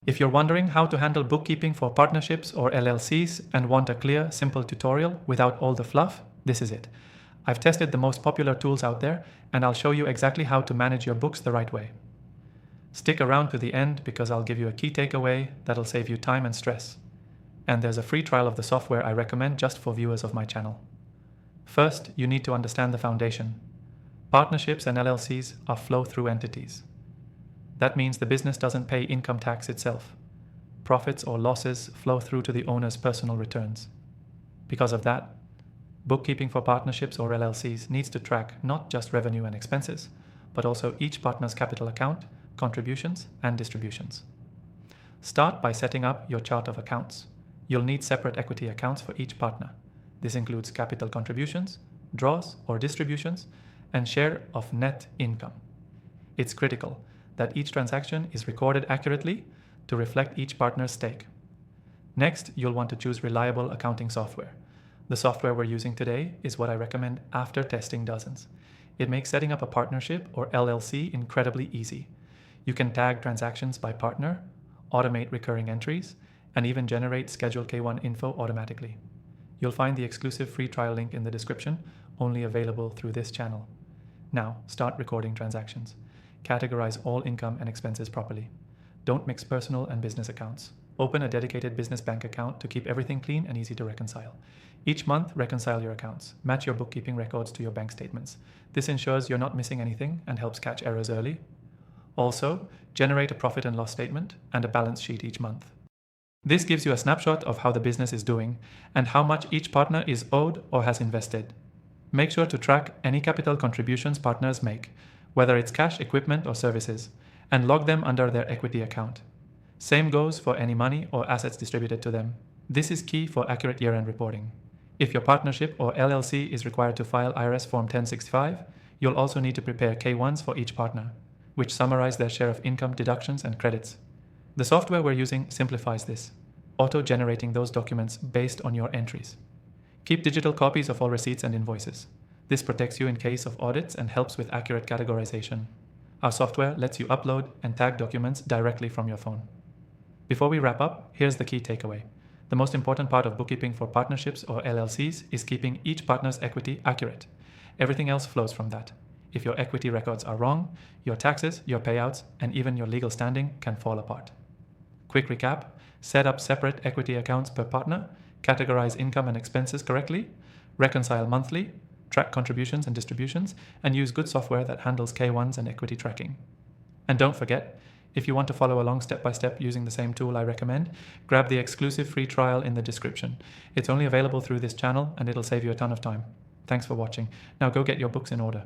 If you're wondering how to handle bookkeeping for partnerships or LLCs and want a clear, simple tutorial without all the fluff, this is it. I've tested the most popular tools out there, and I'll show you exactly how to manage your books the right way. Stick around to the end because I'll give you a key takeaway that'll save you time and stress. And there's a free trial of the software I recommend just for viewers of my channel. First, you need to understand the foundation. Partnerships and LLCs are flow-through entities. That means the business doesn't pay income tax itself. Profits or losses flow through to the owner's personal returns. Because of that, bookkeeping for partnerships or LLCs needs to track not just revenue and expenses, but also each partner's capital account, contributions, and distributions. Start by setting up your chart of accounts. You'll need separate equity accounts for each partner. This includes capital contributions, draws or distributions, and share of net income. It's critical that each transaction is recorded accurately to reflect each partner's stake. Next, you'll want to choose reliable accounting software. The software we're using today is what I recommend after testing dozens. It makes setting up a partnership or LLC incredibly easy. You can tag transactions by partner, automate recurring entries, and even generate Schedule K1 info automatically. You'll find the exclusive free trial link in the description, only available through this channel. Now, start recording transactions. Categorize all income and expenses properly. Don't mix personal and business accounts. Open a dedicated business bank account to keep everything clean and easy to reconcile. Each month, reconcile your accounts. Match your bookkeeping records to your bank statements. This ensures you're not missing anything and helps catch errors early. Also, generate a profit and loss statement and a balance sheet each month. This gives you a snapshot of how the business is doing and how much each partner is owed or has invested. Make sure to track any capital contributions partners make, whether it's cash, equipment, or services, and log them under their equity account. Same goes for any money or assets distributed to them. This is key for accurate year-end reporting. If your partnership or LLC is required to file IRS Form 1065, you'll also need to prepare K1s for each partner, which summarize their share of income, deductions, and credits. The software we're using simplifies this, auto-generating those documents based on your entries. Keep digital copies of all receipts and invoices. This protects you in case of audits and helps with accurate categorization. Our software lets you upload and tag documents directly from your phone. Before we wrap up, here's the key takeaway. The most important part of bookkeeping for partnerships or LLCs is keeping each partner's equity accurate. Everything else flows from that. If your equity records are wrong, your taxes, your payouts, and even your legal standing can fall apart. Quick recap: set up separate equity accounts per partner, categorize income and expenses correctly, reconcile monthly, track contributions and distributions, and use good software that handles K1s and equity tracking. And don't forget, if you want to follow along step by step using the same tool I recommend, grab the exclusive free trial in the description. It's only available through this channel and it'll save you a ton of time. Thanks for watching. Now go get your books in order.